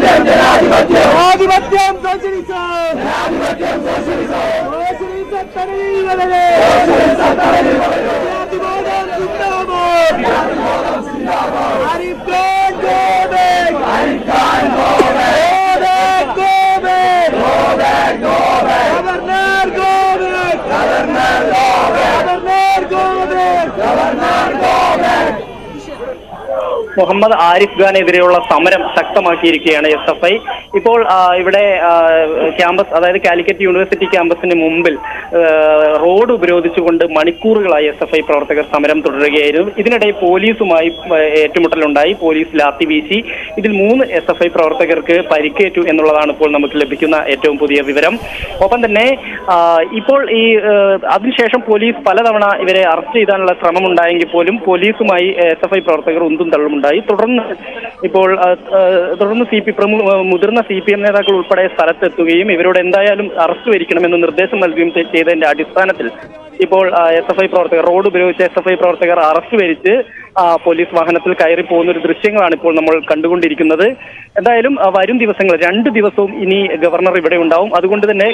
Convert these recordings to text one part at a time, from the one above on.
ജനാധിപത്യം മുഹമ്മദ് ആരിഫ് ഖാനെതിരെയുള്ള സമരം ശക്തമാക്കിയിരിക്കുകയാണ് SFI. ഇപ്പോൾ ഇവിടെ ക്യാമ്പസ്, അതായത് കാലിക്കറ്റ് യൂണിവേഴ്സിറ്റി ക്യാമ്പസിന് മുമ്പിൽ റോഡ് ഉപരോധിച്ചുകൊണ്ട് മണിക്കൂറുകളായി SFI പ്രവർത്തകർ സമരം തുടരുകയായിരുന്നു. ഇതിനിടെ പോലീസുമായി ഏറ്റുമുട്ടലുണ്ടായി. പോലീസ് ലാത്തി വീശി. ഇതിൽ 3 SFI പ്രവർത്തകർക്ക് പരിക്കേറ്റു എന്നുള്ളതാണ് ഇപ്പോൾ നമുക്ക് ലഭിക്കുന്ന ഏറ്റവും പുതിയ വിവരം. ഒപ്പം തന്നെ ഇപ്പോൾ ഈ അതിനുശേഷം പോലീസ് പലതവണ ഇവരെ അറസ്റ്റ് ചെയ്യാനുള്ള ശ്രമമുണ്ടായെങ്കിൽ പോലും പോലീസുമായി SFI പ്രവർത്തകർ ഉന്തും തള്ളുമുണ്ടായി. തുടർന്ന് മുതിർന്ന CPM നേതാക്കൾ ഉൾപ്പെടെ സ്ഥലത്തെത്തുകയും ഇവരോട് എന്തായാലും അറസ്റ്റ് വരിക്കണമെന്ന് നിർദ്ദേശം നൽകുകയും ചെയ്തതിന്റെ അടിസ്ഥാനത്തിൽ ഇപ്പോൾ SFI പ്രവർത്തകർ, റോഡ് ഉപയോഗിച്ച SFI പ്രവർത്തകർ അറസ്റ്റ് വരിച്ച് പോലീസ് വാഹനത്തിൽ കയറി പോകുന്ന ഒരു ദൃശ്യങ്ങളാണ് ഇപ്പോൾ നമ്മൾ കണ്ടുകൊണ്ടിരിക്കുന്നത്. എന്തായാലും വരും ദിവസങ്ങൾ 2 ദിവസവും ഇനി ഗവർണർ ഇവിടെ ഉണ്ടാവും. അതുകൊണ്ട് തന്നെ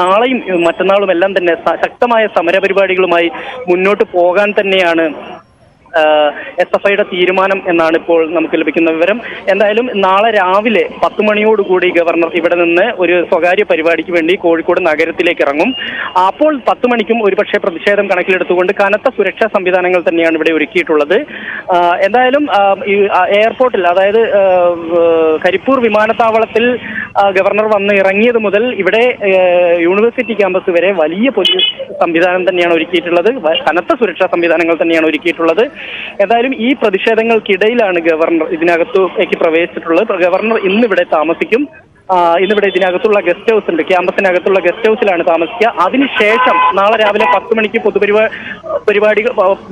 നാളെയും മറ്റന്നാളും എല്ലാം തന്നെ ശക്തമായ സമരപരിപാടികളുമായി മുന്നോട്ട് പോകാൻ തന്നെയാണ് SFIയുടെ തീരുമാനം എന്നാണ് ഇപ്പോൾ നമുക്ക് ലഭിക്കുന്ന വിവരം. എന്തായാലും നാളെ രാവിലെ 10 മണിയോടുകൂടി ഗവർണർ ഇവിടെ നിന്ന് ഒരു സ്വകാര്യ പരിപാടിക്ക് വേണ്ടി കോഴിക്കോട് നഗരത്തിലേക്ക് ഇറങ്ങും. അപ്പോൾ 10 മണിക്കും ഒരുപക്ഷെ പ്രതിഷേധം കണക്കിലെടുത്തുകൊണ്ട് കനത്ത സുരക്ഷാ സംവിധാനങ്ങൾ തന്നെയാണ് ഇവിടെ ഒരുക്കിയിട്ടുള്ളത്. എന്തായാലും ഈ എയർപോർട്ടിൽ, അതായത് കരിപ്പൂർ വിമാനത്താവളത്തിൽ ഗവർണർ വന്ന് ഇറങ്ങിയത് മുതൽ ഇവിടെ യൂണിവേഴ്സിറ്റി ക്യാമ്പസ് വരെ വലിയ പോലീസ് സംവിധാനം തന്നെയാണ് ഒരുക്കിയിട്ടുള്ളത്. കനത്ത സുരക്ഷാ സംവിധാനങ്ങൾ തന്നെയാണ് ഒരുക്കിയിട്ടുള്ളത്. എന്തായാലും ഈ പ്രതിഷേധങ്ങൾക്കിടയിലാണ് ഗവർണർ ഇതിനകത്തേക്ക് പ്രവേശിച്ചിട്ടുള്ളത്. ഗവർണർ ഇന്നിവിടെ താമസിക്കും. ഇന്നിവിടെ ഇതിനകത്തുള്ള ഗസ്റ്റ് ഹൗസ് ഉണ്ട്, ക്യാമ്പസിനകത്തുള്ള ഗസ്റ്റ് ഹൗസിലാണ് താമസിക്കുക. അതിനുശേഷം നാളെ രാവിലെ 10 മണിക്ക്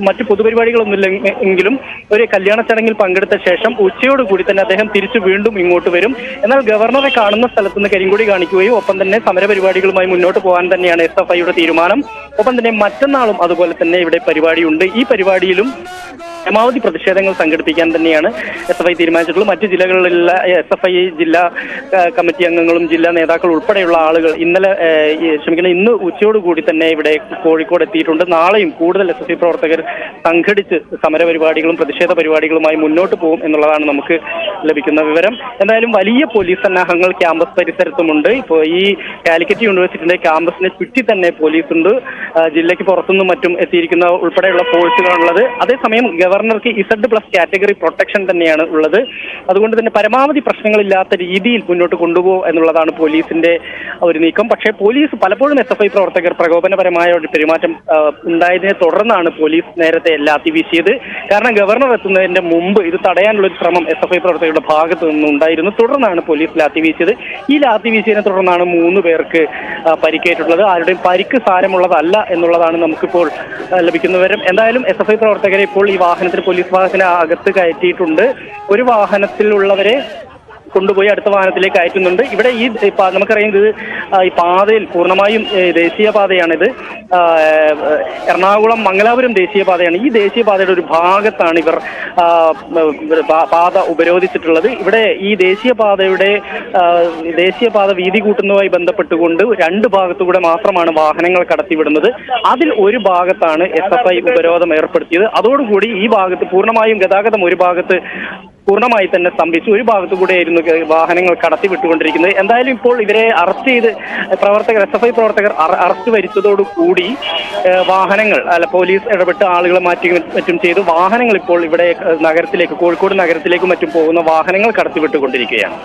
മറ്റു പൊതുപരിപാടികളൊന്നുമില്ല എങ്കിലും ഒരു കല്യാണ ചടങ്ങിൽ പങ്കെടുത്ത ശേഷം ഉച്ചയോടുകൂടി തന്നെ അദ്ദേഹം തിരിച്ചു വീണ്ടും ഇങ്ങോട്ട് വരും. എന്നാൽ ഗവർണറെ കാണുന്ന സ്ഥലത്ത് നിന്ന് കരിങ്കൊടി കാണിക്കുകയും ഒപ്പം തന്നെ സമരപരിപാടികളുമായി മുന്നോട്ട് പോകാൻ തന്നെയാണ് SFIയുടെ തീരുമാനം. ഒപ്പം തന്നെ മറ്റന്നാളും അതുപോലെ തന്നെ ഇവിടെ പരിപാടിയുണ്ട്. ഈ പരിപാടിയിലും പരമാവധി പ്രതിഷേധങ്ങൾ സംഘടിപ്പിക്കാൻ തന്നെയാണ് SFI തീരുമാനിച്ചിട്ടുള്ളത്. മറ്റു ജില്ലകളിലുള്ള SFI ജില്ലാ കമ്മിറ്റി അംഗങ്ങളും ജില്ലാ നേതാക്കൾ ഉൾപ്പെടെയുള്ള ആളുകൾ ഇന്ന് ഉച്ചയോടുകൂടി തന്നെ ഇവിടെ കോഴിക്കോട് എത്തിയിട്ടുണ്ട്. നാളെയും കൂടുതൽ SFI പ്രവർത്തകർ സംഘടിച്ച് സമരപരിപാടികളും പ്രതിഷേധ പരിപാടികളുമായി മുന്നോട്ട് പോകും എന്നുള്ളതാണ് നമുക്ക് ലഭിക്കുന്ന വിവരം. എന്തായാലും വലിയ പോലീസ് സന്നാഹങ്ങൾ ക്യാമ്പസ് പരിസരത്തുമുണ്ട്. ഇപ്പോൾ ഈ കാലിക്കറ്റ് യൂണിവേഴ്സിറ്റിയുടെ ക്യാമ്പസിനെ ചുറ്റി തന്നെ പോലീസുണ്ട്. ജില്ലയ്ക്ക് പുറത്തുനിന്നും മറ്റും എത്തിയിരിക്കുന്ന ഉൾപ്പെടെയുള്ള ഫോഴ്സുകളാണുള്ളത്. അതേസമയം ഗവർണർക്ക് Z+ കാറ്റഗറി പ്രൊട്ടക്ഷൻ തന്നെയാണ് ഉള്ളത്. അതുകൊണ്ട് തന്നെ പരമാവധി പ്രശ്നങ്ങളില്ലാത്ത രീതിയിൽ മുന്നോട്ട് കൊണ്ടുപോകും എന്നുള്ളതാണ് പോലീസിന്റെ ഒരു നീക്കം. പക്ഷേ പോലീസ് പലപ്പോഴും SFI പ്രവർത്തകർ പ്രകോപനപരമായ ഒരു പെരുമാറ്റം ഉണ്ടായതിനെ തുടർന്നാണ് പോലീസ് നേരത്തെ ലാത്തി വീശിയത്. കാരണം ഗവർണർ എത്തുന്നതിന്റെ മുമ്പ് ഇത് തടയാനുള്ള ഒരു ശ്രമം SFI പ്രവർത്തകരുടെ ഭാഗത്തു നിന്നുണ്ടായിരുന്നു. തുടർന്നാണ് പോലീസ് ലാത്തി വീശിയത്. ഈ ലാത്തി വീശിയതിനെ തുടർന്നാണ് 3 പേർക്ക് പരിക്കേറ്റിട്ടുള്ളത്. ആരുടെയും പരിക്ക് സാരമുള്ളതല്ല എന്നുള്ളതാണ് നമുക്കിപ്പോൾ ലഭിക്കുന്ന വിവരം. എന്തായാലും SFI പ്രവർത്തകരെ ഇപ്പോൾ ഈ പോലീസ് വാഹനത്തിന് അകത്ത് കയറ്റിയിട്ടുണ്ട്. ഒരു വാഹനത്തിലുള്ളവരെ കൊണ്ടുപോയി അടുത്ത വാഹനത്തിലേക്ക് അയക്കുന്നുണ്ട്. ഇവിടെ ഈ നമുക്കറിയുന്നത് ഈ പാതയിൽ പൂർണ്ണമായും ദേശീയപാതയാണിത്. എറണാകുളം മംഗലാപുരം ദേശീയപാതയാണ്. ഈ ദേശീയപാതയുടെ ഒരു ഭാഗത്താണ് ഇവർ പാത ഉപരോധിച്ചിട്ടുള്ളത്. ഇവിടെ ഈ ദേശീയപാത വീതി കൂട്ടുന്നതുമായി ബന്ധപ്പെട്ടുകൊണ്ട് 2 ഭാഗത്തുകൂടെ മാത്രമാണ് വാഹനങ്ങൾ കടത്തിവിടുന്നത്. അതിൽ ഒരു ഭാഗത്താണ് SFI ഉപരോധം ഏർപ്പെടുത്തിയത്. അതോടുകൂടി ഈ ഭാഗത്ത് പൂർണ്ണമായും ഗതാഗതം ഒരു ഭാഗത്ത് പൂർണ്ണമായി തന്നെ സ്തംഭിച്ചു. ഒരു ഭാഗത്തുകൂടെയായിരുന്നു വാഹനങ്ങൾ കടത്തിവിട്ടുകൊണ്ടിരിക്കുന്നത്. എന്തായാലും ഇപ്പോൾ ഇവരെ അറസ്റ്റ് ചെയ്ത് SFI പ്രവർത്തകർ അറസ്റ്റ് വരിച്ചതോടുകൂടി വാഹനങ്ങൾ പോലീസ് ഇടപെട്ട് ആളുകളെ മറ്റും ചെയ്തു വാഹനങ്ങൾ ഇപ്പോൾ ഇവിടെ നഗരത്തിലേക്ക്, കോഴിക്കോട് നഗരത്തിലേക്കും മറ്റും പോകുന്ന വാഹനങ്ങൾ കടത്തിവിട്ടുകൊണ്ടിരിക്കുകയാണ്.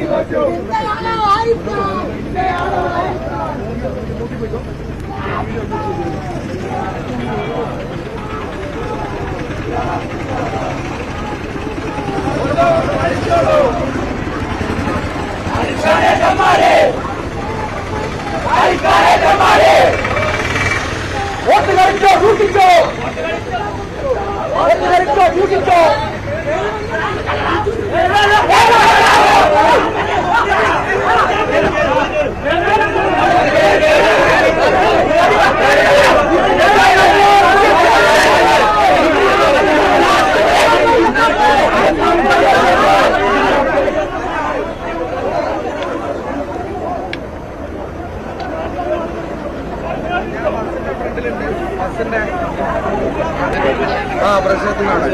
Let's go! പ്രശ്നത്തിനാണ്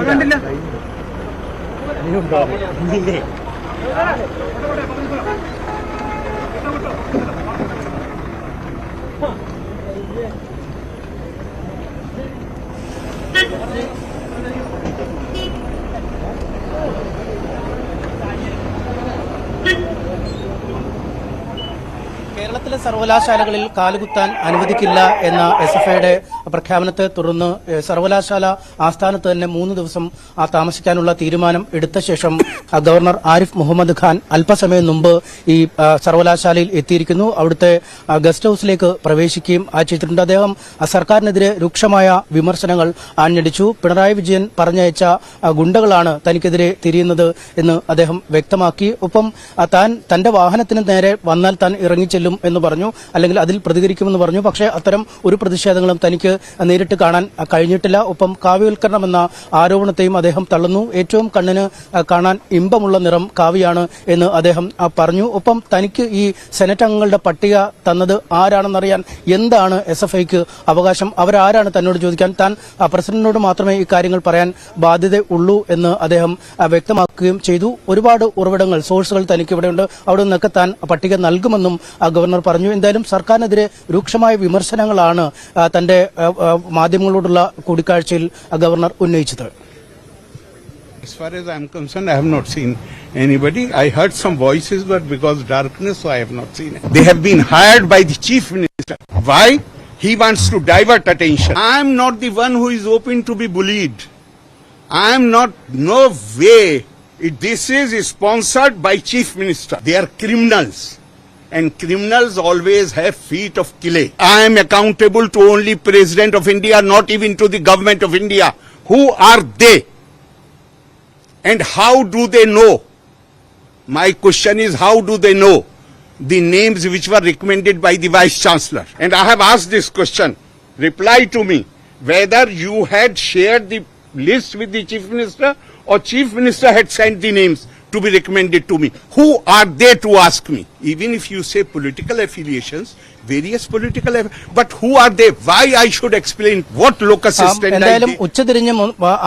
കണ്ടില്ല കേരളത്തിലെ സർവകലാശാലകളിൽ കാലുകുത്താൻ അനുവദിക്കില്ല എന്ന SFIയുടെ പ്രഖ്യാപനത്തെ തുടർന്ന് സർവകലാശാല ആസ്ഥാനത്ത് തന്നെ 3 ദിവസം താമസിക്കാനുള്ള തീരുമാനം എടുത്ത ശേഷം ഗവർണർ ആരിഫ് മുഹമ്മദ് ഖാൻ അല്പസമയം മുമ്പ് ഈ സർവകലാശാലയിൽ എത്തിയിരിക്കുന്നു. അവിടുത്തെ ഗസ്റ്റ് ഹൌസിലേക്ക് പ്രവേശിക്കുകയും ചെയ്തിട്ടുണ്ട്. അദ്ദേഹം സർക്കാരിനെതിരെ രൂക്ഷമായ വിമർശനങ്ങൾ ആഞ്ഞടിച്ചു. പിണറായി വിജയൻ പറഞ്ഞയച്ച ഗുണ്ടകളാണ് തനിക്കെതിരെ തിരിയുന്നത് എന്ന് അദ്ദേഹം വ്യക്തമാക്കി. ഒപ്പം താൻ തന്റെ വാഹനത്തിന് നേരെ വന്നാൽ താൻ ഇറങ്ങിച്ചെല്ലും എന്ന് പറഞ്ഞു, അല്ലെങ്കിൽ അതിൽ പ്രതികരിക്കുമെന്ന് പറഞ്ഞു. പക്ഷേ അത്തരം ഒരു പ്രതിഷേധങ്ങളും തനിക്ക് നേരിട്ട് കാണാൻ കഴിഞ്ഞിട്ടില്ല. ഒപ്പം കാവ്യവൽക്കരണം എന്ന ആരോപണത്തെയും അദ്ദേഹം തള്ളുന്നു. ഏറ്റവും കണ്ണിന് കാണാൻ ഇമ്പമുള്ള നിറം കാവ്യാണ് എന്ന് അദ്ദേഹം പറഞ്ഞു. ഒപ്പം തനിക്ക് ഈ സെനറ്റ് അംഗങ്ങളുടെ പട്ടിക തന്നത് ആരാണെന്നറിയാൻ എന്താണ് SFIക്ക് അവകാശം, അവരാരാണ് തന്നോട് ചോദിക്കാൻ, താൻ പ്രസിഡന്റിനോട് മാത്രമേ ഈ കാര്യങ്ങൾ പറയാൻ ബാധ്യതയുള്ളൂ എന്ന് അദ്ദേഹം വ്യക്തമാക്കുകയും ചെയ്തു. ഒരുപാട് ഉറവിടങ്ങൾ, സോഴ്സുകൾ തനിക്ക് ഇവിടെയുണ്ട്, അവിടെ നിന്നൊക്കെ താൻ പട്ടിക നൽകുമെന്നും ഗവർണർ പറഞ്ഞു. എന്തായാലും സർക്കാരിനെതിരെ രൂക്ഷമായ വിമർശനങ്ങളാണ് തന്റെ മാധ്യമങ്ങളോടുള്ള കൂടിക്കാഴ്ചയിൽ ഗവർണർ ഉന്നയിച്ചത്. As far as I am concerned, I have not seen anybody. I heard some voices, but because darkness, so I have not seen it. They have been hired by the chief minister. Why? He wants to divert attention. I am not the one who is open to be bullied. I am not, no way. This is sponsored by chief minister. They are criminals. And criminals always have feet of clay. I am accountable to only President of India, not even to the government of India. Who are they? And how do they know? My question is, how do they know the names which were recommended by the Vice Chancellor? And I have asked this question. Reply to me whether you had shared the list with the Chief Minister or Chief Minister had sent the names to be recommended to me. Who are they to ask me? Even if you say political affiliations, various political, but who are they? Why I should explain what locus standi? എന്തായാലും ഉച്ചതിരിഞ്ഞ്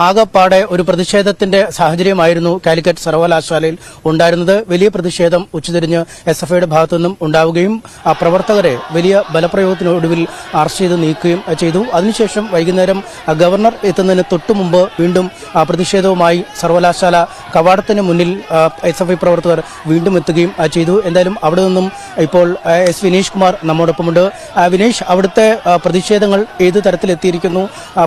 ആകപ്പാടെ ഒരു പ്രതിഷേധത്തിന്റെ സാഹചര്യമായിരുന്നു കാലിക്കറ്റ് സർവകലാശാലയിൽ ഉണ്ടായിരുന്നത്. വലിയ പ്രതിഷേധം ഉച്ചതിരിഞ്ഞ് SFIയുടെ ഭാഗത്തു നിന്നും ഉണ്ടാവുകയും പ്രവർത്തകരെ വലിയ ബലപ്രയോഗത്തിനൊടുവിൽ അറസ്റ്റ് ചെയ്ത് നീക്കുകയും ചെയ്തു. അതിനുശേഷം വൈകുന്നേരം ഗവർണർ എത്തുന്നതിന് തൊട്ടുമുമ്പ് വീണ്ടും പ്രതിഷേധവുമായി സർവകലാശാല കവാടത്തിന് മുന്നിൽ SFI പ്രവർത്തകർ വീണ്ടും എത്തുകയും ചെയ്തു. എന്തായാലും അവിടെ നിന്നും ഇപ്പോൾ S വിനീഷ് കുമാർ നമ്മോടൊപ്പമുണ്ട്. വിനീഷ്, അവിടുത്തെ പ്രതിഷേധങ്ങൾ ഏത് തരത്തിലെത്തിയിരിക്കുന്നു?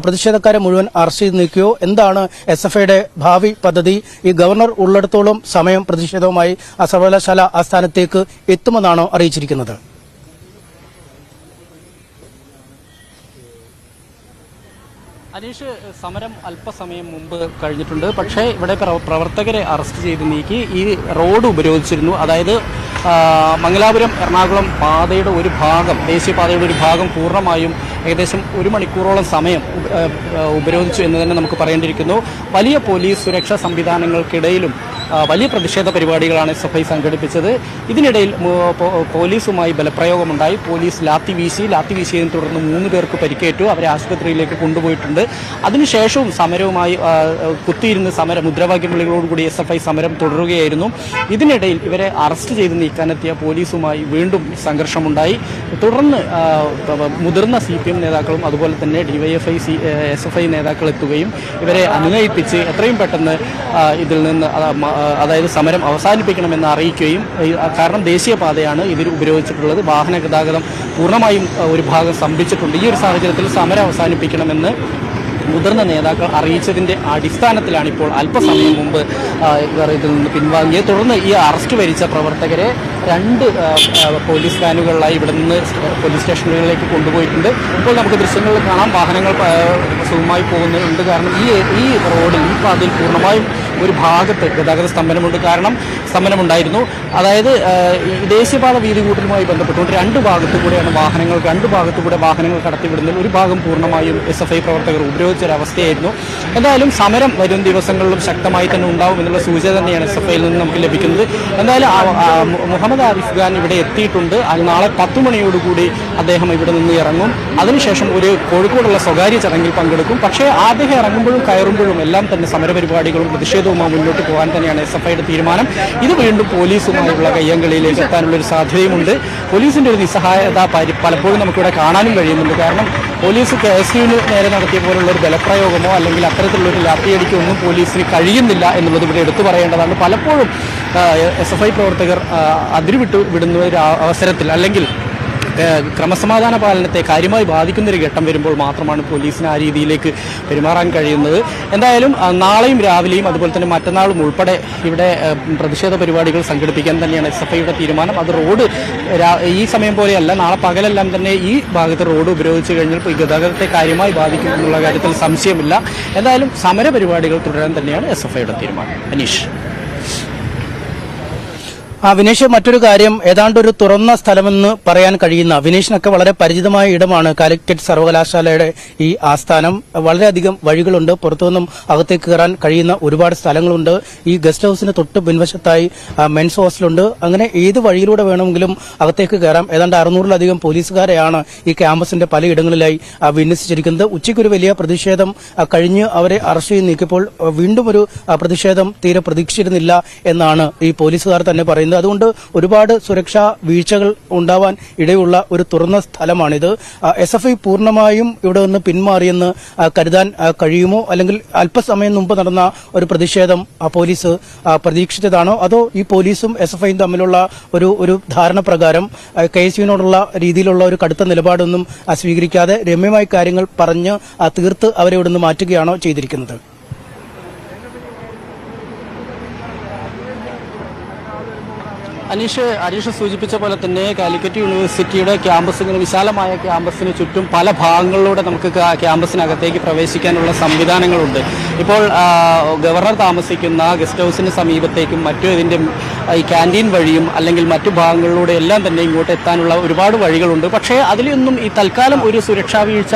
പ്രതിഷേധക്കാരെ മുഴുവൻ അറസ്റ്റ് ചെയ്ത് നീക്കുകയോ? എന്താണ് SFIയുടെ ഭാവി പദ്ധതി? ഈ ഗവർണർ ഉള്ളിടത്തോളം സമയം പ്രതിഷേധവുമായി സർവകലാശാല ആസ്ഥാനത്തേക്ക് എത്തുമെന്നാണോ അറിയിച്ചിരിക്കുന്നത്? അനീഷ്, സമരം അല്പസമയം മുമ്പ് കഴിഞ്ഞിട്ടുണ്ട്. പക്ഷേ ഇവിടെ പ്രവർത്തകരെ അറസ്റ്റ് ചെയ്ത് നീക്കി ഈ റോഡ് ഉപരോധിച്ചിരുന്നു. അതായത് മംഗലാപുരം എറണാകുളം പാതയുടെ ഒരു ഭാഗം, ദേശീയപാതയുടെ ഒരു ഭാഗം പൂർണ്ണമായും ഏകദേശം 1 മണിക്കൂറോളം സമയം ഉപരോധിച്ചു എന്ന് തന്നെ നമുക്ക് പറയേണ്ടിയിരിക്കുന്നു. വലിയ പോലീസ് സുരക്ഷാ സംവിധാനങ്ങൾക്കിടയിലും വലിയ പ്രതിഷേധ പരിപാടികളാണ് SFI സംഘടിപ്പിച്ചത്. ഇതിനിടയിൽ പോലീസുമായി ബലപ്രയോഗമുണ്ടായി. പോലീസ് ലാത്തി വീശിയതിനെ തുടർന്ന് 3 പേർക്ക് പരിക്കേറ്റു. അവരെ ആശുപത്രിയിലേക്ക് കൊണ്ടുപോയിട്ടുണ്ട്. അതിനുശേഷവും സമരവുമായി കുത്തിയിരുന്ന് മുദ്രാവാക്യം വിളികളോടുകൂടി SFI സമരം തുടരുകയായിരുന്നു. ഇതിനിടയിൽ ഇവരെ അറസ്റ്റ് ചെയ്ത് നീക്കാനെത്തിയ പോലീസുമായി വീണ്ടും സംഘർഷമുണ്ടായി. തുടർന്ന് മുതിർന്ന CPM നേതാക്കളും അതുപോലെ തന്നെ DYFI SFI നേതാക്കൾ എത്തുകയും ഇവരെ അനുനയിപ്പിച്ച് എത്രയും പെട്ടെന്ന് ഇതിൽ നിന്ന് അതായത് സമരം അവസാനിപ്പിക്കണമെന്ന് അറിയിക്കുകയും, കാരണം ദേശീയപാതയാണ് ഇതിൽ ഉപയോഗിച്ചിട്ടുള്ളത്, വാഹന ഗതാഗതം പൂർണ്ണമായും ഒരു ഭാഗം സ്തംഭിച്ചിട്ടുണ്ട്. ഈ ഒരു സാഹചര്യത്തിൽ സമരം അവസാനിപ്പിക്കണമെന്ന് മുതിർന്ന നേതാക്കൾ അറിയിച്ചതിന്റെ അടിസ്ഥാനത്തിലാണ് ഇപ്പോൾ അല്പസമയം മുമ്പ് ഇവർ ഇതിൽ നിന്ന് പിൻവാങ്ങിയത്. തുടർന്ന് ഈ അറസ്റ്റ് വരിച്ച പ്രവർത്തകരെ 2 പോലീസ് വാനുകളിലായി ഇവിടെ നിന്ന് പോലീസ് സ്റ്റേഷനുകളിലേക്ക് കൊണ്ടുപോയിട്ടുണ്ട്. ഇപ്പോൾ നമുക്ക് ദൃശ്യങ്ങളിൽ കാണാം, വാഹനങ്ങൾ സുഖമായി പോകുന്നുണ്ട്. കാരണം ഈ റോഡിൽ, ഈ പാതയിൽ പൂർണ്ണമായും ഒരു ഭാഗത്ത് ഗതാഗത സ്തംഭനമുണ്ടായിരുന്നു. അതായത് ദേശീയപാത വീതി കൂട്ടലുമായി ബന്ധപ്പെട്ടുകൊണ്ട് 2 ഭാഗത്തു കൂടെയാണ് വാഹനങ്ങൾ കടത്തിവിടുന്നത്. ഒരു ഭാഗം പൂർണ്ണമായും SFI പ്രവർത്തകർ ഉപയോഗിച്ചൊരവസ്ഥയായിരുന്നു. എന്തായാലും സമരം വരും ദിവസങ്ങളിലും ശക്തമായി തന്നെ ഉണ്ടാവും എന്നുള്ള സൂചന തന്നെയാണ് SFIയിൽ നിന്ന് നമുക്ക് ലഭിക്കുന്നത്. എന്തായാലും മുഹമ്മദ് ആരിഫ് ഖാൻ ഇവിടെ എത്തിയിട്ടുണ്ട്. നാളെ 10 മണിയോടുകൂടി അദ്ദേഹം ഇവിടെ നിന്ന് ഇറങ്ങും. അതിനുശേഷം ഒരു കോഴിക്കോടുള്ള സ്വകാര്യ ചടങ്ങിൽ പങ്കെടുക്കും. പക്ഷേ അദ്ദേഹം ഇറങ്ങുമ്പോഴും കയറുമ്പോഴും എല്ലാം തന്നെ സമരപരിപാടികളും പ്രതിഷേധവുമായി മുന്നോട്ട് പോകാൻ തന്നെയാണ് SFIയുടെ തീരുമാനം. ഇത് വീണ്ടും പോലീസുമായുള്ള കയ്യങ്കളിയിലേക്ക് എത്താനുള്ള ഒരു സാധ്യതയുമുണ്ട്. പോലീസിന്റെ ഒരു നിസ്സഹായത പലപ്പോഴും നമുക്കിവിടെ കാണാനും കഴിയുന്നുണ്ട്. കാരണം പോലീസ് KSUവിന് നേരെ നടത്തിയ പോലുള്ള ഒരു ബലപ്രയോഗമോ അല്ലെങ്കിൽ അത്തരത്തിലുള്ളൊരു ലാത്തിയടിക്കോ ഒന്നും പോലീസിന് കഴിയുന്നില്ല എന്നുള്ളത് ഇവിടെ എടുത്തു പറയേണ്ടതാണ്. പലപ്പോഴും SFI പ്രവർത്തകർ വിടുന്ന ഒരു അവസരത്തിൽ അല്ലെങ്കിൽ ക്രമസമാധാന പാലനത്തെ കാര്യമായി ബാധിക്കുന്നൊരു ഘട്ടം വരുമ്പോൾ മാത്രമാണ് പോലീസിന് ആ രീതിയിലേക്ക് പെരുമാറാൻ കഴിയുന്നത്. എന്തായാലും നാളെയും രാവിലെയും അതുപോലെ തന്നെ മറ്റന്നാളും ഉൾപ്പെടെ ഇവിടെ പ്രതിഷേധ പരിപാടികൾ സംഘടിപ്പിക്കാൻ തന്നെയാണ് SFIയുടെ തീരുമാനം. അത് റോഡ് ഈ സമയം പോലെയല്ല, നാളെ പകലെല്ലാം തന്നെ ഈ ഭാഗത്ത് റോഡ് ഉപയോഗിച്ച് കഴിഞ്ഞാൽ ഈ ഗതാഗതത്തെ കാര്യമായി ബാധിക്കും എന്നുള്ള കാര്യത്തിൽ സംശയമില്ല. എന്തായാലും സമര പരിപാടികൾ തുടരാൻ തന്നെയാണ് SFIയുടെ തീരുമാനം. അനീഷ്. വിനേഷ്, മറ്റൊരു കാര്യം, ഏതാണ്ട് ഒരു തുറന്ന സ്ഥലമെന്ന് പറയാൻ കഴിയുന്ന, വിനേഷിനൊക്കെ വളരെ പരിചിതമായ ഇടമാണ് കാലിക്കറ്റ് സർവകലാശാലയുടെ ഈ ആസ്ഥാനം. വളരെയധികം വഴികളുണ്ട്, പുറത്തുനിന്നും അകത്തേക്ക് കയറാൻ കഴിയുന്ന ഒരുപാട് സ്ഥലങ്ങളുണ്ട്. ഈ ഗസ്റ്റ് ഹൌസിന് തൊട്ട് പിൻവശത്തായി മെൻസ് ഹോസ്റ്റലുണ്ട്. അങ്ങനെ ഏത് വഴിയിലൂടെ വേണമെങ്കിലും അകത്തേക്ക് കയറാം. ഏതാണ്ട് 600-ലധികം പോലീസുകാരെയാണ് ഈ ക്യാമ്പസിന്റെ പലയിടങ്ങളിലായി വിന്യസിച്ചിരിക്കുന്നത്. ഉച്ചയ്ക്കൊരു വലിയ പ്രതിഷേധം കഴിഞ്ഞ് അവരെ അറസ്റ്റ് ചെയ്ത് നീക്കിയപ്പോൾ വീണ്ടും ഒരു പ്രതിഷേധം തീരെ പ്രതീക്ഷിച്ചിരുന്നില്ല എന്നാണ് ഈ പോലീസുകാർ തന്നെ പറയുന്നത്. അതുകൊണ്ട് ഒരുപാട് സുരക്ഷാ വീഴ്ചകൾ ഉണ്ടാവാൻ ഇടയുള്ള ഒരു തുറന്ന സ്ഥലമാണിത്. SFI പൂർണ്ണമായും ഇവിടെ നിന്ന് പിന്മാറിയെന്ന് കരുതാൻ കഴിയുമോ? അല്ലെങ്കിൽ അല്പസമയം മുമ്പ് നടന്ന ഒരു പ്രതിഷേധം പോലീസ് പ്രതീക്ഷിച്ചതാണോ? അതോ ഈ പോലീസും SFIയും തമ്മിലുള്ള ഒരു ധാരണ പ്രകാരം KSUവിനോടുള്ള രീതിയിലുള്ള ഒരു കടുത്ത നിലപാടൊന്നും സ്വീകരിക്കാതെ രമ്യമായ കാര്യങ്ങൾ പറഞ്ഞ് തീർത്ത് അവരെ ഇവിടെ നിന്ന് മാറ്റുകയാണോ ചെയ്തിരിക്കുന്നത്? അനീഷ് സൂചിപ്പിച്ച പോലെ തന്നെ കാലിക്കറ്റ് യൂണിവേഴ്സിറ്റിയുടെ ക്യാമ്പസ്, ഇങ്ങനെ വിശാലമായ ക്യാമ്പസിന് ചുറ്റും പല ഭാഗങ്ങളിലൂടെ നമുക്ക് ക്യാമ്പസിനകത്തേക്ക് പ്രവേശിക്കാനുള്ള സംവിധാനങ്ങളുണ്ട്. ഇപ്പോൾ ഗവർണർ താമസിക്കുന്ന ഗസ്റ്റ് ഹൌസിന് സമീപത്തേക്കും മറ്റു ഇതിന്റെ ഈ ക്യാൻറ്റീൻ വഴിയും അല്ലെങ്കിൽ മറ്റു ഭാഗങ്ങളിലൂടെ എല്ലാം തന്നെ ഇങ്ങോട്ട് എത്താനുള്ള ഒരുപാട് വഴികളുണ്ട്. പക്ഷേ അതിലൊന്നും ഈ തൽക്കാലം ഒരു സുരക്ഷാ വീഴ്ച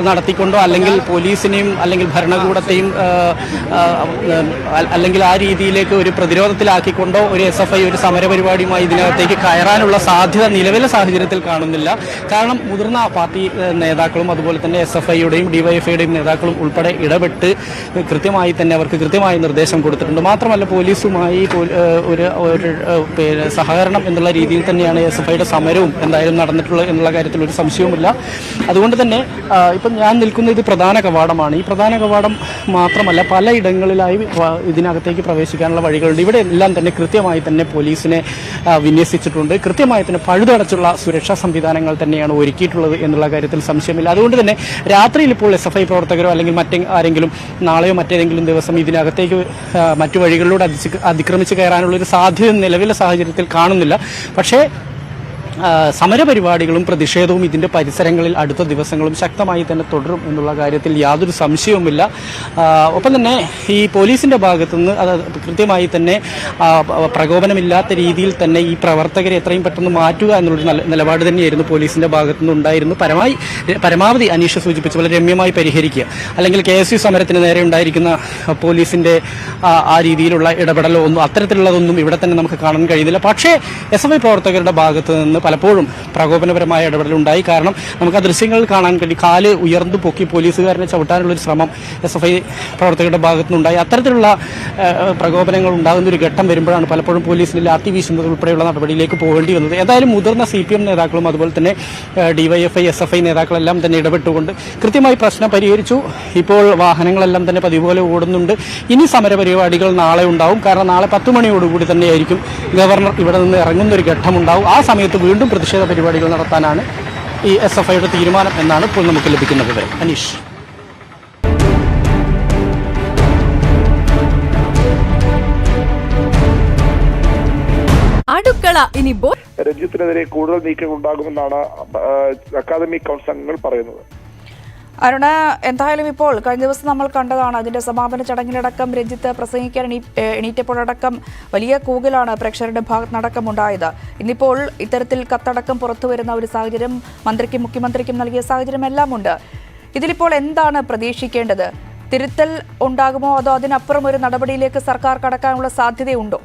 നടത്തിക്കൊണ്ടോ അല്ലെങ്കിൽ പോലീസിനെയും അല്ലെങ്കിൽ ഭരണകൂടത്തെയും അല്ലെങ്കിൽ ആ രീതിയിലേക്ക് ഒരു പ്രതിരോധത്തിലാക്കിക്കൊണ്ടോ ഒരു SFI ഒരു സമരപരിപാടിയുമായി ഇതിനകത്തേക്ക് കയറാനുള്ള സാധ്യത നിലവിലെ സാഹചര്യത്തിൽ കാണുന്നില്ല. കാരണം മുതിർന്ന പാർട്ടി നേതാക്കളും അതുപോലെ തന്നെ SFIയുടെയും DYFIയുടെയും നേതാക്കളും ഉൾപ്പെടെ ഇടപെട്ട് കൃത്യമായി തന്നെ അവർക്ക് കൃത്യമായ നിർദ്ദേശം കൊടുത്തിട്ടുണ്ട്. മാത്രമല്ല പോലീസുമായി ഒരു സഹകരണം എന്നുള്ള രീതിയിൽ തന്നെയാണ് SFIയുടെ സമരവും എന്തായാലും നടന്നിട്ടുള്ളത് എന്നുള്ള കാര്യത്തിൽ ഒരു സംശയവുമില്ല. അതുകൊണ്ട് തന്നെ ഇപ്പം ഞാൻ നിൽക്കുന്ന ഇത് പ്രധാന കവാടമാണ്. ഈ പ്രധാന കവാടം മാത്രമല്ല പല ഇടങ്ങളിലായി ഇതിനകത്തേക്ക് പ്രവേശിക്കാനുള്ള വഴികളുണ്ട്. ഇവിടെ എല്ലാം തന്നെ കൃത്യമായി തന്നെ പോലീസിനെ വിന്യസിച്ചിട്ടുണ്ട്. കൃത്യമായി തന്നെ പഴുതടച്ചുള്ള സുരക്ഷാ സംവിധാനങ്ങൾ തന്നെയാണ് ഒരുക്കിയിട്ടുള്ളത് എന്നുള്ള കാര്യത്തിൽ സംശയമില്ല. അതുകൊണ്ട് തന്നെ രാത്രിയിൽ ഇപ്പോൾ SFI പ്രവർത്തകരോ അല്ലെങ്കിൽ ആരെങ്കിലും നാളെയോ മറ്റേതെങ്കിലും ദിവസം ഇതിനകത്തേക്ക് മറ്റു വഴികളിലൂടെ അതിക്രമിച്ച് കയറാനുള്ള ഒരു സാധ്യത നിലവിലെ സാഹചര്യത്തിൽ കാണുന്നില്ല. പക്ഷേ സമരപരിപാടികളും പ്രതിഷേധവും ഇതിന്റെ പരിസരങ്ങളിൽ അടുത്ത ദിവസങ്ങളും ശക്തമായി തന്നെ തുടരും എന്നുള്ള കാര്യത്തിൽ യാതൊരു സംശയവുമില്ല. ഒപ്പം തന്നെ ഈ പോലീസിന്റെ ഭാഗത്തുനിന്ന് അത് കൃത്യമായി തന്നെ പ്രകോപനമില്ലാത്ത രീതിയിൽ തന്നെ ഈ പ്രവർത്തകരെ എത്രയും പെട്ടെന്ന് മാറ്റുക എന്നുള്ളൊരു നിലപാട് തന്നെയായിരുന്നു പോലീസിന്റെ ഭാഗത്തുനിന്ന് ഉണ്ടായിരുന്നു. പരമാവധി അനീഷ സൂചിപ്പിച്ച പോലെ രമ്യമായി പരിഹരിക്കുക, അല്ലെങ്കിൽ KSU സമരത്തിന് നേരെ ഉണ്ടായിരിക്കുന്ന പോലീസിന്റെ ആ രീതിയിലുള്ള ഇടപെടലോ ഒന്നും അത്തരത്തിലുള്ളതൊന്നും ഇവിടെ തന്നെ നമുക്ക് കാണാൻ കഴിയുന്നില്ല. പക്ഷേ SFI പ്രവർത്തകരുടെ ഭാഗത്ത് നിന്ന് പലപ്പോഴും പ്രകോപനപരമായ ഇടപെടലുണ്ടായി. കാരണം നമുക്ക് ആ ദൃശ്യങ്ങൾ കാണാൻ കഴിയും. കാല് ഉയർന്നു പൊക്കി പോലീസുകാരനെ ചവിട്ടാനുള്ളൊരു ശ്രമം SFI പ്രവർത്തകരുടെ ഭാഗത്തുനിന്നുണ്ടായി. അത്തരത്തിലുള്ള പ്രകോപനങ്ങൾ ഉണ്ടാകുന്ന ഒരു ഘട്ടം വരുമ്പോഴാണ് പലപ്പോഴും പോലീസിന് ലാത്തി വീശുന്നത് ഉൾപ്പെടെയുള്ള നടപടിയിലേക്ക് പോകേണ്ടി വന്നത്. ഏതായാലും മുതിർന്ന CPM നേതാക്കളും അതുപോലെ തന്നെ DYFI SFI നേതാക്കളെല്ലാം തന്നെ ഇടപെട്ടുകൊണ്ട് കൃത്യമായി പ്രശ്നം പരിഹരിച്ചു. ഇപ്പോൾ വാഹനങ്ങളെല്ലാം തന്നെ പതിവ് പോലെ ഓടുന്നുണ്ട്. ഇനി സമരപരിപാടികൾ നാളെ ഉണ്ടാവും. കാരണം നാളെ 10 മണിയോടുകൂടി തന്നെയായിരിക്കും ഗവർണർ ഇവിടെ നിന്ന് ഇറങ്ങുന്ന ഒരു ഘട്ടമുണ്ടാവും. ആ സമയത്ത് വീണ്ടും പ്രതിഷേധ പരിപാടികൾ നടത്താനാണ് ഈ SFIയുടെ തീരുമാനം എന്നാണ് ഇപ്പോൾ നമുക്ക് ലഭിക്കുന്ന വിവരം. അനീഷ്. അടുക്കള ഇനി രഞ്ജിത്തിനെതിരെ കൂടുതൽ നീക്കങ്ങൾ ഉണ്ടാകുമെന്നാണ് അക്കാദമിക് കൗൺസിൽ അംഗങ്ങൾ പറയുന്നത്. അരുണ്, എന്തായാലും ഇപ്പോൾ കഴിഞ്ഞ ദിവസം നമ്മൾ കണ്ടതാണ്, അതിന്റെ സമാപന ചടങ്ങിലടക്കം രഞ്ജിത്ത് പ്രസംഗിക്കാൻ എണീറ്റപ്പോഴടക്കം വലിയ കൂകലാണ് പ്രേക്ഷകരുടെ ഭാഗത്തുനിന്നടക്കം ഉണ്ടായത്. ഇന്നിപ്പോൾ ഇത്തരത്തിൽ കത്തടക്കം പുറത്തുവരുന്ന ഒരു സാഹചര്യം മന്ത്രിക്കും മുഖ്യമന്ത്രിക്കും നൽകിയ സാഹചര്യം എല്ലാം ഉണ്ട്. ഇതിലിപ്പോൾ എന്താണ് പ്രതീക്ഷിക്കേണ്ടത്? തിരുത്തൽ ഉണ്ടാകുമോ, അതോ അതിനപ്പുറം ഒരു നടപടിയിലേക്ക് സർക്കാർ കടക്കാനുള്ള സാധ്യതയുണ്ടോ?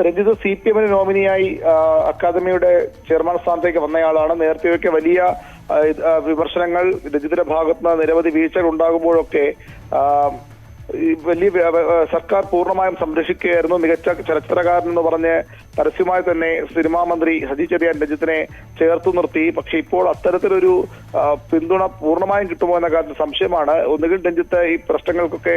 രഞ്ജിത്ത് CPM നോമിനിയായി അക്കാദമിയുടെ ചെയർമാൻ സ്ഥാനത്തേക്ക് വന്നയാളാണ്. നേരത്തെയൊക്കെ വലിയ വിമർശനങ്ങൾ രഞ്ജിത്തിന്റെ ഭാഗത്തുനിന്ന് നിരവധി വീഴ്ചകൾ ഉണ്ടാകുമ്പോഴൊക്കെ വലിയ സർക്കാർ പൂർണ്ണമായും സംരക്ഷിക്കുകയായിരുന്നു. മികച്ച ചലച്ചിത്രകാരൻ എന്ന് പറഞ്ഞ് പരസ്യമായി തന്നെ സിനിമാ മന്ത്രി സജി ചെറിയാൻ രഞ്ജിത്തിനെ ചേർത്തു നിർത്തി. പക്ഷെ ഇപ്പോൾ അത്തരത്തിലൊരു പിന്തുണ പൂർണ്ണമായും കിട്ടുമോ എന്ന കാര്യത്തിൽ സംശയമാണ്. ഒന്നുകിൽ രഞ്ജിത്ത് ഈ പ്രശ്നങ്ങൾക്കൊക്കെ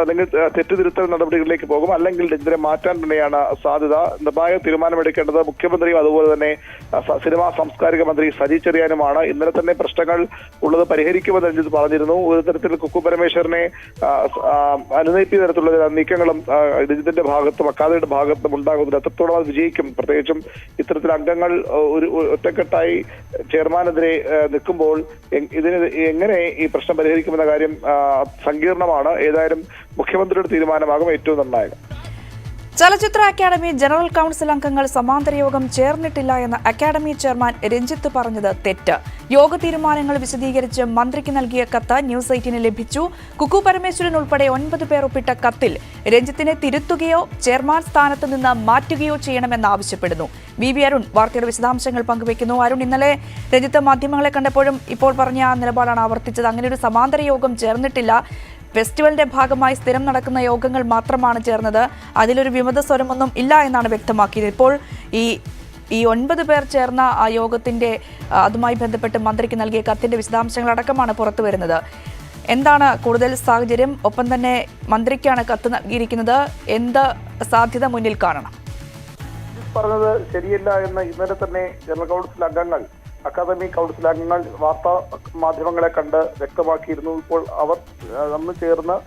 അല്ലെങ്കിൽ തെറ്റുതിരുത്തൽ നടപടികളിലേക്ക് പോകും, അല്ലെങ്കിൽ രഞ്ജിത്തിനെ മാറ്റാൻ തന്നെയാണ് സാധ്യത. നിർണായക തീരുമാനമെടുക്കേണ്ടത് മുഖ്യമന്ത്രിയും അതുപോലെ തന്നെ സിനിമാ സാംസ്കാരിക മന്ത്രി സജി ചെറിയാനുമാണ്. ഇന്നലെ തന്നെ പ്രശ്നങ്ങൾ ഉള്ളത് പരിഹരിക്കുമെന്ന് രഞ്ജിത്ത് പറഞ്ഞിരുന്നു. ഒരു തരത്തിൽ കുക്കു പരമേശ്വരനെ അനുനയിപ്പിയ തരത്തിലുള്ള നീക്കങ്ങളും രഞ്ജിത്തിന്റെ ഭാഗത്തും അക്കാദമിയുടെ ഭാഗത്തും ഉണ്ടാകുന്നത് എത്രത്തോളം അത് വിജയിക്കും. പ്രത്യേകിച്ചും ഇത്തരത്തിൽ അംഗങ്ങൾ ഒരു ഒറ്റക്കെട്ടായി ചെയർമാനെതിരെ നിൽക്കുമ്പോൾ ഇതിന് എങ്ങനെ ഈ പ്രശ്നം പരിഹരിക്കുമെന്ന കാര്യം സങ്കീർണമാണ്. ഏതായാലും മുഖ്യമന്ത്രിയുടെ തീരുമാനമാകും ഏറ്റവും നിർണായകം. ചലച്ചിത്ര അക്കാദമി ജനറൽ കൌൺസിൽ അംഗങ്ങൾ സമാന്തര യോഗം ചേർന്നിട്ടില്ല എന്ന അക്കാദമി ചെയർമാൻ രഞ്ജിത്ത് പറഞ്ഞത് തെറ്റ്. യോഗ തീരുമാനങ്ങൾ വിശദീകരിച്ച് മന്ത്രിക്ക് നൽകിയ കത്ത് ന്യൂസ് 18 ലഭിച്ചു. കുക്കു പരമേശ്വരൻ ഉൾപ്പെടെ 9 പേർ ഒപ്പിട്ട കത്തിൽ രഞ്ജിത്തിനെ തിരുത്തുകയോ ചെയർമാൻ സ്ഥാനത്ത് നിന്ന് മാറ്റുകയോ ചെയ്യണമെന്നാവശ്യപ്പെടുന്നു. VV അരുൺ വാർത്തയുടെ വിശദാംശങ്ങൾ പങ്കുവയ്ക്കുന്നു. അരുൺ, ഇന്നലെ രഞ്ജിത്ത് മാധ്യമങ്ങളെ കണ്ടപ്പോഴും ഇപ്പോൾ പറഞ്ഞ നിലപാടാണ് ആവർത്തിച്ചത്. അങ്ങനെ ഒരു സമാന്തര യോഗം ചേർന്നിട്ടില്ല, ഫെസ്റ്റിവലിന്റെ ഭാഗമായി സ്ഥിരം നടക്കുന്ന യോഗങ്ങൾ മാത്രമാണ് ചേർന്നത്, അതിലൊരു വിമത സ്വരമൊന്നും ഇല്ല എന്നാണ് വ്യക്തമാക്കിയത്. ഇപ്പോൾ ഈ 9 പേർ ചേർന്ന ആ യോഗത്തിന്റെ അതുമായി ബന്ധപ്പെട്ട് മന്ത്രിക്ക് നൽകിയ കത്തിന്റെ വിശദാംശങ്ങളടക്കമാണ് പുറത്തു വരുന്നത്. എന്താണ് കൂടുതൽ സാഹചര്യം? ഒപ്പം തന്നെ മന്ത്രിക്കാണ് കത്ത് നൽകിയിരിക്കുന്നത്. എന്ത് സാധ്യത മുന്നിൽ കാണണം? പറഞ്ഞത് ശരിയല്ല എന്ന് ഇന്നലെ തന്നെ ജനറൽ കൗൺസിൽ അംഗങ്ങൾ അക്കാദമി കൗൺസിൽ അംഗങ്ങൾ വാർത്താ മാധ്യമങ്ങളെ കണ്ട് വ്യക്തമാക്കിയിരുന്നു. ഇപ്പോൾ അവർ അന്ന് ചേർന്ന്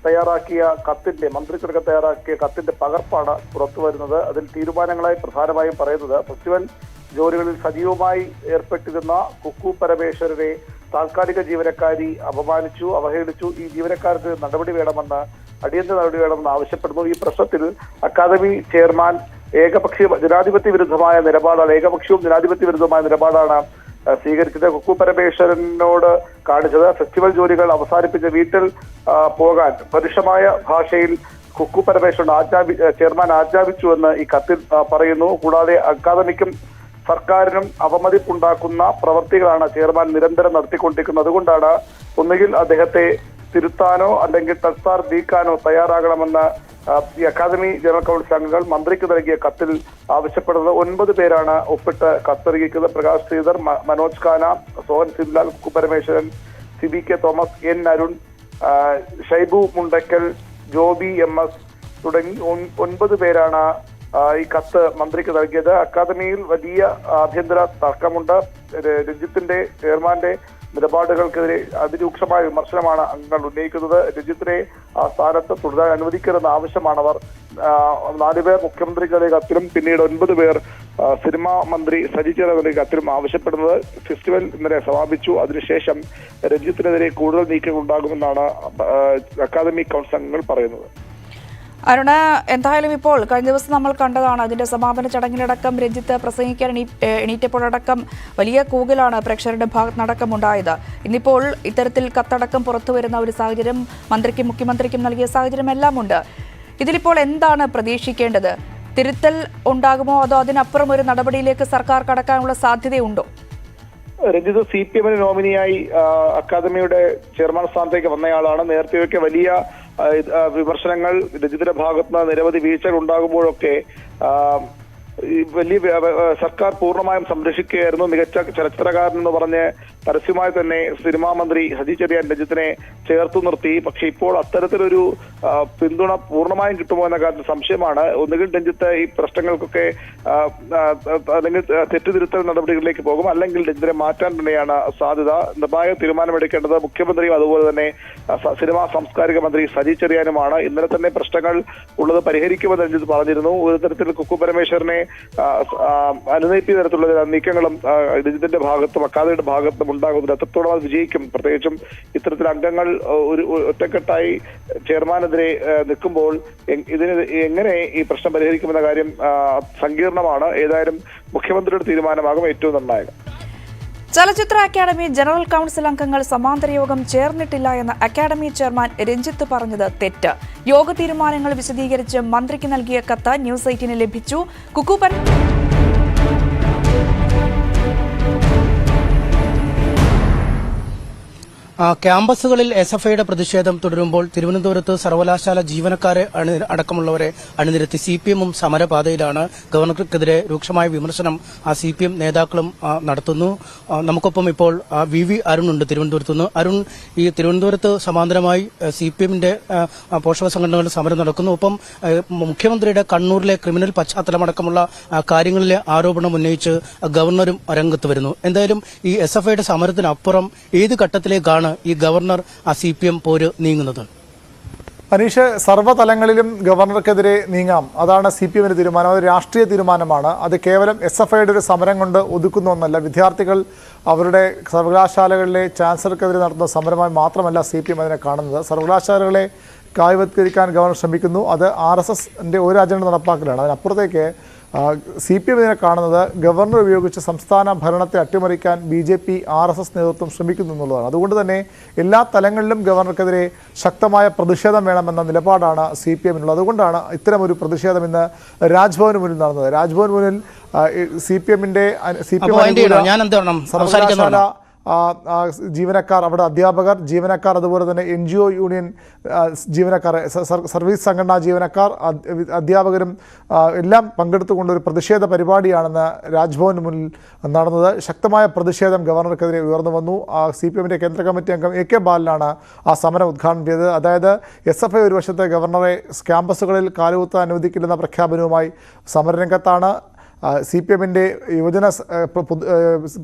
തയ്യാറാക്കിയ കത്തിന്റെ മന്ത്രിക്കെടുക്ക തയ്യാറാക്കിയ കത്തിന്റെ പകർപ്പാണ് പുറത്തു വരുന്നത്. അതിൽ തീരുമാനങ്ങളായി പ്രധാനമായും പറയുന്നത് ഫെസ്റ്റിവൽ ജോലികളിൽ സജീവമായി ഏർപ്പെട്ടിരുന്ന കുക്കു പരമേശ്വരനെ താൽക്കാലിക ജീവനക്കാരി അപമാനിച്ചു, അവഹേളിച്ചു. ഈ ജീവനക്കാർക്ക് നടപടി വേണമെന്ന് അടിയന്തര നടപടി വേണമെന്ന് ആവശ്യപ്പെടുന്നു. ഈ പ്രശ്നത്തിൽ അക്കാദമി ചെയർമാൻ ഏകപക്ഷീയ ജനാധിപത്യ വിരുദ്ധമായ നിലപാടാണ്, ഏകപക്ഷീയവും ജനാധിപത്യ വിരുദ്ധമായ നിലപാടാണ് സ്വീകരിച്ചത്. കുക്കു പരമേശ്വരനോട് കാണിച്ചത് ഫെസ്റ്റിവൽ ജോലികൾ അവസാനിപ്പിച്ച് വീട്ടിൽ പോകാൻ പരുഷമായ ഭാഷയിൽ കുക്കു പരമേശ്വരൻ ചെയർമാൻ ആജ്ഞാപിച്ചുവെന്ന് ഈ കത്തിൽ പറയുന്നു. കൂടാതെ അക്കാദമിക്കും സർക്കാരിനും അവമതിപ്പുണ്ടാക്കുന്ന പ്രവൃത്തികളാണ് ചെയർമാൻ നിരന്തരം നടത്തിക്കൊണ്ടിരിക്കുന്നത്. അതുകൊണ്ടാണ് ഒന്നുകിൽ അദ്ദേഹത്തെ തിരുത്താനോ അല്ലെങ്കിൽ തൽസാർ നീക്കാനോ തയ്യാറാകണമെന്ന് ഈ അക്കാദമി ജനറൽ കൗൺസിൽ അംഗങ്ങൾ മന്ത്രിക്ക് നൽകിയ കത്തിൽ ആവശ്യപ്പെടുന്നത്. 9 പേരാണ് ഒപ്പിട്ട് കത്തിറങ്ങിക്കുന്നത്. Prakash Sreedhar, Manoj Khana, Sohan Simlal, Kukku Parameswaran, CBK Thomas, N Arun, Shaibu Mundakkal, Joby MS തുടങ്ങി 9 പേരാണ് ഈ കത്ത് മന്ത്രിക്ക് നൽകിയത്. അക്കാദമിയിൽ വലിയ ആഭ്യന്തര തർക്കമുണ്ട്. രഞ്ജിത്തിന്റെ ചെയർമാന്റെ നിലപാടുകൾക്കെതിരെ അതിരൂക്ഷമായ വിമർശനമാണ് അംഗങ്ങൾ ഉന്നയിക്കുന്നത്. രഞ്ജിത്തിനെ ആ സ്ഥാനത്ത് തുടരാൻ അനുവദിക്കരുതെന്ന ആവശ്യമാണ് അവർ 4 പേർ മുഖ്യമന്ത്രിക്ക് നൽകിയ കത്തിലും പിന്നീട് 9 പേർ സിനിമാ മന്ത്രി സജി ചെറിയാന്റെ കത്തിലും ആവശ്യപ്പെടുന്നത്. ഫെസ്റ്റിവൽ ഇന്നലെ സമാപിച്ചു. അതിനുശേഷം രഞ്ജിത്തിനെതിരെ കൂടുതൽ നീക്കങ്ങൾ ഉണ്ടാകുമെന്നാണ് അക്കാദമി കൗൺസിൽ അംഗങ്ങൾ പറയുന്നത്. അരുണ്, എന്തായാലും ഇപ്പോൾ കഴിഞ്ഞ ദിവസം നമ്മൾ കണ്ടതാണ് അതിന്റെ സമാപന ചടങ്ങിലടക്കം രഞ്ജിത്ത് പ്രസംഗിക്കാൻ എണീറ്റപ്പോഴടക്കം വലിയ കൂകലാണ് പ്രേക്ഷകരുടെ ഭാഗത്തുനിന്നടക്കം ഉണ്ടായത്. ഇന്നിപ്പോൾ ഇത്തരത്തിൽ കത്തടക്കം പുറത്തുവരുന്ന ഒരു സാഹചര്യം മന്ത്രിക്കും മുഖ്യമന്ത്രിക്കും നൽകിയ സാഹചര്യം എല്ലാം ഉണ്ട്. ഇതിലിപ്പോൾ എന്താണ് പ്രതീക്ഷിക്കേണ്ടത്? തിരുത്തൽ ഉണ്ടാകുമോ അതോ അതിനപ്പുറം ഒരു നടപടിയിലേക്ക് സർക്കാർ കടക്കാനുള്ള സാധ്യതയുണ്ടോ? രഞ്ജിത്ത് CPM നോമിനിയായി അക്കാദമിയുടെ ചെയർമാൻ സ്ഥാനത്തേക്ക് വന്നയാളാണ്. നേരത്തെയൊക്കെ വലിയ വിമർശനങ്ങൾ രഞ്ജിത്തിന്റെ ഭാഗത്തുനിന്ന് നിരവധി വീഴ്ചകൾ ഉണ്ടാകുമ്പോഴൊക്കെ വലിയ സർക്കാർ പൂർണ്ണമായും സംരക്ഷിക്കുകയായിരുന്നു. മികച്ച ചലച്ചിത്രകാരൻ എന്ന് പറഞ്ഞ് പരസ്യമായി തന്നെ സിനിമാ മന്ത്രി സജി ചെറിയാൻ രഞ്ജിത്തിനെ ചേർത്തു നിർത്തി. പക്ഷെ ഇപ്പോൾ അത്തരത്തിലൊരു പിന്തുണ പൂർണ്ണമായും കിട്ടുമോ എന്ന കാര്യത്തിൽ സംശയമാണ്. ഒന്നുകിൽ രഞ്ജിത്ത് ഈ പ്രശ്നങ്ങൾക്കൊക്കെ അല്ലെങ്കിൽ തെറ്റുതിരുത്തൽ നടപടികളിലേക്ക് പോകും, അല്ലെങ്കിൽ രഞ്ജിത്തിനെ മാറ്റാൻ തന്നെയാണ് സാധ്യത. നിർണായക തീരുമാനമെടുക്കേണ്ടത് മുഖ്യമന്ത്രിയും അതുപോലെ തന്നെ സിനിമാ സാംസ്കാരിക മന്ത്രി സജി ചെറിയാനുമാണ്. ഇന്നലെ തന്നെ പ്രശ്നങ്ങൾ ഉള്ളത് പരിഹരിക്കുമെന്ന് രഞ്ജിത്ത് പറഞ്ഞിരുന്നു. ഒരു തരത്തിൽ കുക്കു പരമേശ്വരനെ അനുനയിപ്പിക്കുന്ന തരത്തിലുള്ള നീക്കങ്ങളും രഞ്ജിത്തിന്റെ ഭാഗത്തും അക്കാദമിയുടെ ഭാഗത്തും ഉണ്ടാകുന്നത് എത്രത്തോളം അത് വിജയിക്കും. പ്രത്യേകിച്ചും ഇത്തരത്തിൽ അംഗങ്ങൾ ഒരു ഒറ്റക്കെട്ടായി ചെയർമാനെതിരെ നിൽക്കുമ്പോൾ ഇതിന് എങ്ങനെ ഈ പ്രശ്നം പരിഹരിക്കുമെന്ന കാര്യം സങ്കീർണമാണ്. ഏതായാലും മുഖ്യമന്ത്രിയുടെ തീരുമാനമാകും ഏറ്റവും നിർണായകം. ചലച്ചിത്ര അക്കാദമി ജനറൽ കൌൺസിൽ അംഗങ്ങൾ സമാന്തര യോഗം ചേർന്നിട്ടില്ല എന്ന അക്കാദമി ചെയർമാൻ രഞ്ജിത്ത് പറഞ്ഞത് തെറ്റ്. യോഗ തീരുമാനങ്ങൾ വിശദീകരിച്ച് മന്ത്രിക്ക് നൽകിയ കത്ത് ന്യൂസ് 18 ലഭിച്ചു. ക്യാമ്പസുകളിൽ SFIയുടെ പ്രതിഷേധം തുടരുമ്പോൾ തിരുവനന്തപുരത്ത് സർവകലാശാല ജീവനക്കാരെ അടക്കമുള്ളവരെ അണിനിരത്തി CPMഉം സമരപാതയിലാണ്. ഗവർണർക്കെതിരെ രൂക്ഷമായ വിമർശനം CPM നേതാക്കളും നടത്തുന്നു. നമുക്കൊപ്പം ഇപ്പോൾ VV അരുൺ ഉണ്ട് തിരുവനന്തപുരത്ത് നിന്ന്. അരുൺ, ഈ തിരുവനന്തപുരത്ത് സമാന്തരമായി CPMന്റെ പോഷക സംഘടനകളുടെ സമരം നടക്കുന്നു. ഒപ്പം മുഖ്യമന്ത്രിയുടെ കണ്ണൂരിലെ ക്രിമിനൽ പശ്ചാത്തലമടക്കമുള്ള കാര്യങ്ങളിലെ ആരോപണം ഉന്നയിച്ച് ഗവർണറും രംഗത്ത് വരുന്നു. എന്തായാലും ഈ SFIയുടെ സമരത്തിനപ്പുറം ഏത് ഘട്ടത്തിലേക്കാണ് ഈ ഗവർണർ CPM പോര് നീങ്ങുന്നത്? അനീഷ്, സർവ്വതലങ്ങളിലും ഗവർണർക്കെതിരെ നീങ്ങാം. അതാണ് CPMന്റെ തീരുമാനം. അത് രാഷ്ട്രീയ തീരുമാനമാണ്. അത് കേവലം SFIയുടെ ഒരു സമരം കൊണ്ട് ഒതുക്കുന്ന ഒന്നല്ല. വിദ്യാർത്ഥികൾ അവരുടെ സർവകലാശാലകളിലെ ചാൻസലർക്കെതിരെ നടത്തുന്ന സമരമായി മാത്രമല്ല CPM അതിനെ കാണുന്നത്. സർവകലാശാലകളെ കായ്വത്കരിക്കാൻ ഗവർണർ ശ്രമിക്കുന്നു. അത് RSSന്റെ ഒരു അജണ്ട നടപ്പാക്കലാണ്. അതിനപ്പുറത്തേക്ക് CPM ഇതിനെ കാണുന്നത് ഗവർണർ ഉപയോഗിച്ച് സംസ്ഥാന ഭരണത്തെ അട്ടിമറിക്കാൻ BJP RSS നേതൃത്വം ശ്രമിക്കുന്നു എന്നുള്ളതാണ്. അതുകൊണ്ട് തന്നെ എല്ലാ തലങ്ങളിലും ഗവർണർക്കെതിരെ ശക്തമായ പ്രതിഷേധം വേണമെന്ന നിലപാടാണ് CPMനുള്ളത്. അതുകൊണ്ടാണ് ഇത്തരമൊരു പ്രതിഷേധം ഇന്ന് രാജ്ഭവന് മുന്നിൽ നടന്നത്. രാജ്ഭവന് മുന്നിൽ CPMന്റെ സർവകലാശാല ജീവനക്കാർ, അവിടെ അധ്യാപകർ, ജീവനക്കാർ, അതുപോലെ തന്നെ NGO യൂണിയൻ ജീവനക്കാർ, സർവീസ് സംഘടനാ ജീവനക്കാർ, അധ്യാപകരും എല്ലാം പങ്കെടുത്തുകൊണ്ടൊരു പ്രതിഷേധ പരിപാടിയാണെന്ന് രാജ്ഭവന് മുന്നിൽ നടന്നത്. ശക്തമായ പ്രതിഷേധം ഗവർണർക്കെതിരെ ഉയർന്നു വന്നു. CPMന്റെ കേന്ദ്ര കമ്മിറ്റി അംഗം AK ബാലനാണ് ആ സമരം ഉദ്ഘാടനം ചെയ്തത്. അതായത് SFI ഒരു വശത്തെ ഗവർണറെ ക്യാമ്പസുകളിൽ കാലുകുത്താൻ അനുവദിക്കില്ലെന്ന പ്രഖ്യാപനവുമായി സമരരംഗത്താണ്. CPMന്റെ യുവജന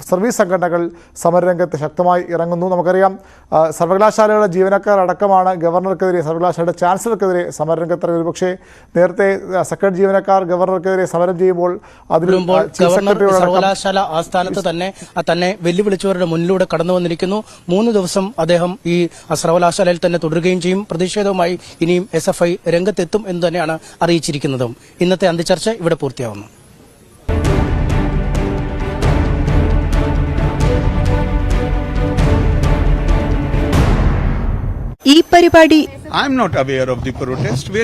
സർവീസ് സംഘടനകൾ സമരരംഗത്ത് ശക്തമായി ഇറങ്ങുന്നു. നമുക്കറിയാം, സർവകലാശാലകളുടെ ജീവനക്കാരടക്കമാണ് ഗവർണർക്കെതിരെ, സർവകലാശാലയുടെ ചാൻസലർക്കെതിരെ സമരരംഗത്തിറങ്ങുന്നത്. പക്ഷേ നേരത്തെ സെക്രട്ടറി ജീവനക്കാർ ഗവർണർക്കെതിരെ സമരം ചെയ്യുമ്പോൾ സർവകലാശാല ആസ്ഥാനത്ത് തന്നെ വെല്ലുവിളിച്ചവരുടെ മുന്നിലൂടെ കടന്നു വന്നിരിക്കുന്നു. 3 ദിവസം അദ്ദേഹം ഈ സർവകലാശാലയിൽ തന്നെ തുടരുകയും ചെയ്യും. പ്രതിഷേധവുമായി ഇനിയും SFI രംഗത്തെത്തും എന്ന് തന്നെയാണ് അറിയിച്ചിരിക്കുന്നതും. ഇന്നത്തെ അന്തിച്ചർച്ച ഇവിടെ പൂർത്തിയാവുന്നു. ഈ പരിപാടി I am not aware of the protest. Where